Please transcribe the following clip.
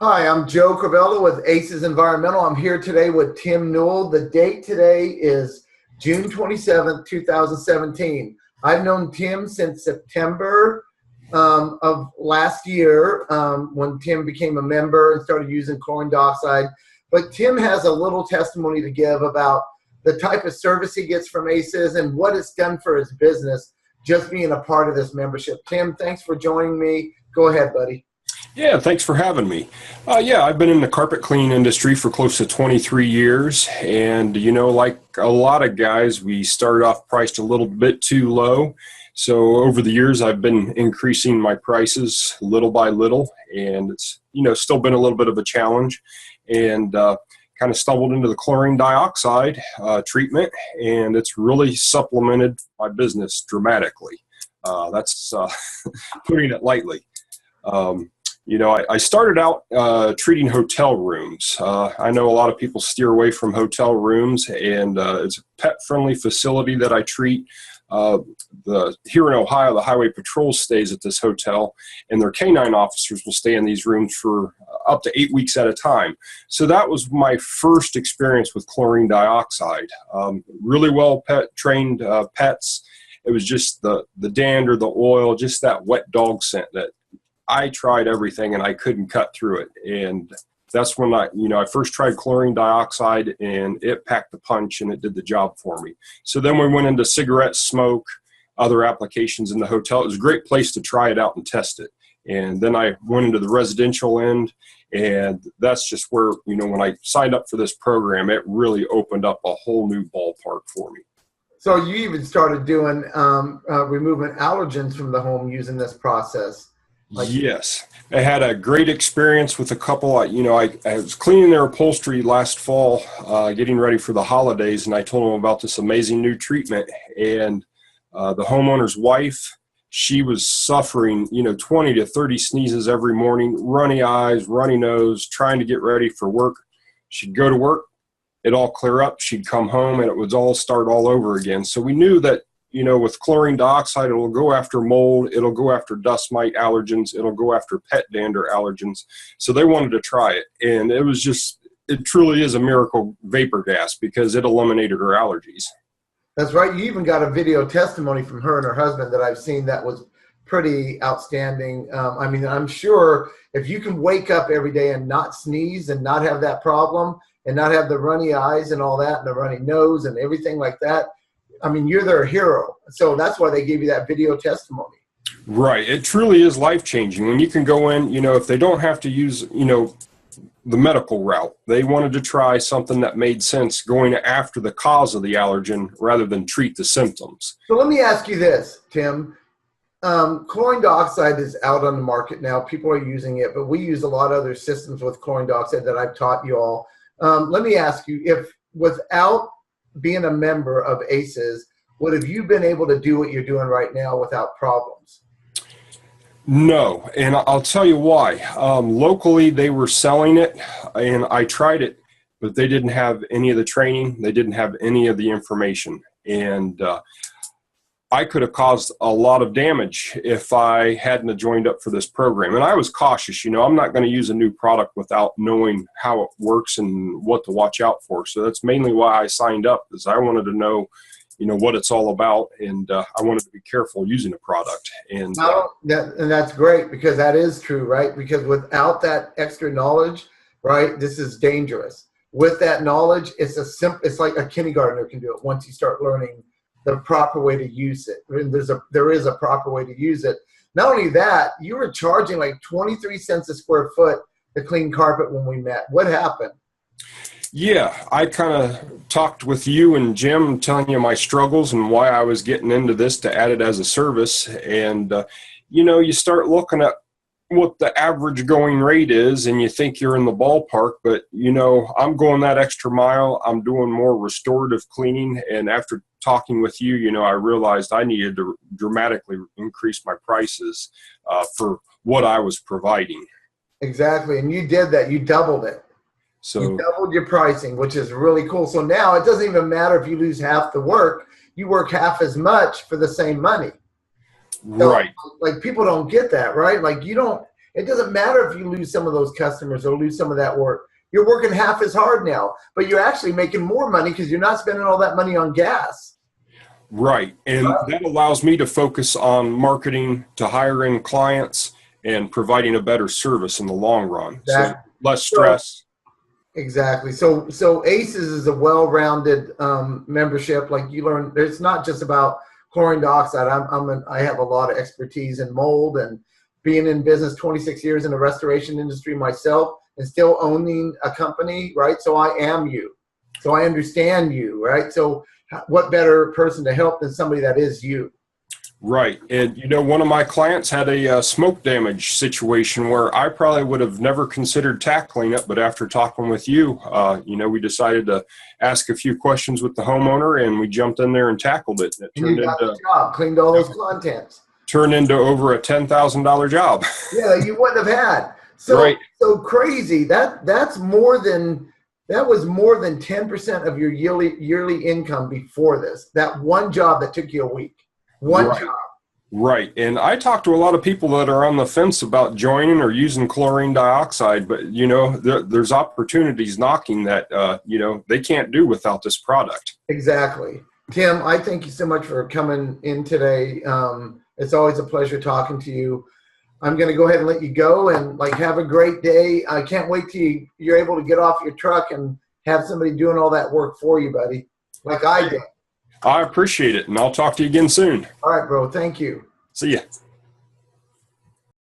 Hi, I'm Joe Crivello with Aces Environmental. I'm here today with Tim Newell. The date today is June 27th, 2017. I've known Tim since September of last year when Tim became a member and started using chlorine dioxide. But Tim has a little testimony to give about the type of service he gets from Aces and what it's done for his business just being a part of this membership. Tim, thanks for joining me. Go ahead, buddy. Yeah, thanks for having me. I've been in the carpet cleaning industry for close to 23 years. And, like a lot of guys, we started off priced a little bit too low. So over the years, I've been increasing my prices little by little. And it's, still been a little bit of a challenge. And kind of stumbled into the chlorine dioxide treatment. And it's really supplemented my business dramatically. That's putting it lightly. I started out treating hotel rooms. I know a lot of people steer away from hotel rooms, and it's a pet-friendly facility that I treat. Here in Ohio, the Highway Patrol stays at this hotel, and their canine officers will stay in these rooms for up to 8 weeks at a time. So that was my first experience with chlorine dioxide. Really well trained pets. It was just the dander, the oil, just that wet dog scent that I tried everything and I couldn't cut through it. And that's when I first tried chlorine dioxide, and it packed the punch and it did the job for me. So then we went into cigarette smoke, other applications in the hotel. It was a great place to try it out and test it. And then I went into the residential end, and that's just where, when I signed up for this program, it really opened up a whole new ballpark for me. So you even started doing removing allergens from the home using this process. Yes. I had a great experience with a couple. I was cleaning their upholstery last fall, getting ready for the holidays, and I told them about this amazing new treatment. And the homeowner's wife, she was suffering, 20 to 30 sneezes every morning, runny eyes, runny nose, trying to get ready for work. She'd go to work, it'd all clear up, she'd come home, and it would all start all over again. So we knew that with chlorine dioxide, it'll go after mold, it'll go after dust mite allergens, it'll go after pet dander allergens. So they wanted to try it. And it truly is a miracle vapor gas because it eliminated her allergies. That's right. You even got a video testimony from her and her husband that I've seen that was pretty outstanding. I'm sure if you can wake up every day and not sneeze and not have that problem and not have the runny eyes and all that and the runny nose and everything like that, you're their hero. So that's why they gave you that video testimony. Right. It truly is life-changing. When you can go in, if they don't have to use, the medical route, they wanted to try something that made sense going after the cause of the allergen rather than treat the symptoms. So let me ask you this, Tim. Chlorine dioxide is out on the market now. People are using it, but we use a lot of other systems with chlorine dioxide that I've taught you all. Let me ask you, if without being a member of Aces, would have you been able to do what you're doing right now without problems? No, and I'll tell you why. Locally, they were selling it, and I tried it, but they didn't have any of the training. They didn't have any of the information, and I could have caused a lot of damage if I hadn't have joined up for this program. And I was cautious. I'm not going to use a new product without knowing how it works and what to watch out for. So that's mainly why I signed up, is I wanted to know, what it's all about, and I wanted to be careful using a product. And that's great, because that is true, right? Because without that extra knowledge, right, this is dangerous. With that knowledge, it's like a kindergartner can do it once you start learning the proper way to use it. And there is a proper way to use it. Not only that, you were charging like 23 cents a square foot to clean carpet when we met. What happened? Yeah, I kind of talked with you and Jim, telling you my struggles and why I was getting into this to add it as a service. And, you start looking at what the average going rate is, and you think you're in the ballpark, but, I'm going that extra mile. I'm doing more restorative cleaning. And after talking with you, I realized I needed to dramatically increase my prices for what I was providing. Exactly. And you did that. You doubled it. So you doubled your pricing, which is really cool. So now it doesn't even matter if you lose half the work. You work half as much for the same money. So, right. Like, people don't get that, right? Like, you don't, It doesn't matter if you lose some of those customers or lose some of that work. You're working half as hard now, but you're actually making more money because you're not spending all that money on gas. Right. And that allows me to focus on marketing, to hiring clients, and providing a better service in the long run. So less stress. Exactly. So ACES is a well-rounded membership. Like you learn, it's not just about chlorine dioxide. I have a lot of expertise in mold, and being in business 26 years in the restoration industry myself and still owning a company, right? So I am you. So I understand you, right? So what better person to help than somebody that is you? Right. And, you know, one of my clients had a smoke damage situation where I probably would have never considered tackling it. But after talking with you, you know, we decided to ask a few questions with the homeowner, and we jumped in there and tackled it. And it turned into the job, cleaned all those contents. Turned into over a $10,000 job. Yeah, you wouldn't have had. So, right. So crazy. That was more than 10% of your yearly income before this. That one job that took you a week. One job. Right. And I talk to a lot of people that are on the fence about joining or using chlorine dioxide, but, you know, there's opportunities knocking that, you know, they can't do without this product. Exactly. Tim, I thank you so much for coming in today. It's always a pleasure talking to you. I'm going to go ahead and let you go and have a great day. I can't wait till you're able to get off your truck and have somebody doing all that work for you, buddy, like I did. I appreciate it, and I'll talk to you again soon. All right, bro. Thank you. See ya.